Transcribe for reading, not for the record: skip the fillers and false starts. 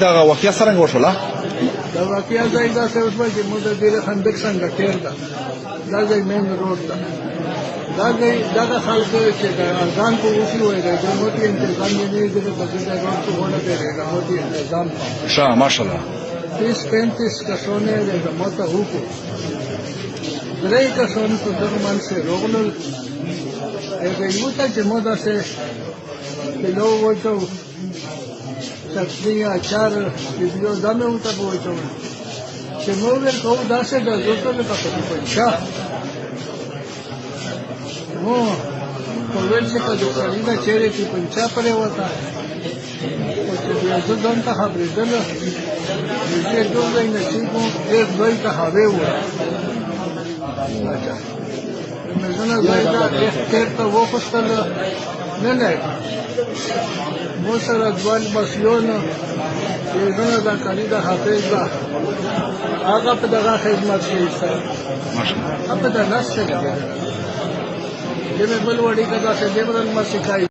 دا واقعیا څنګه وشوله؟ دا واقعیا ځای داسې وشوه چې موږ د ډېره خندق څنګه تېر ده دا ځای مین روډ ده دا ځای دغه خلکو چې د اذان په وشي وایي د موټي انتظام یې نه دی د دې روډ په غوړه دی د موټي انتظام ښه ماشاءالله 30-35 کسونه د موټه هوکو درې کسونه په دغه منځ روغلل هغه یو ته چې موږ داسې کیلو وچو چټنی اچار ویډیو دمه وته وایو چې موږ ورکو داسې د زوټو په پښه نو په ورڅ کې د سړینا چیرې په پنچا پرې وتا او چې بیا زه دون ته خبرې دله چې ټول نه چې کو ایک دوی ته هاوی و مزنه زایدا اختیار ته وښتل نه مو سره ځوان مسلونه چې زنه دا کاری دا حافظ دا هغه په دغه خدمت کوي سره ماشاءالله په دغه نشته دې بل وړي کدا څه دې بدل ما سکای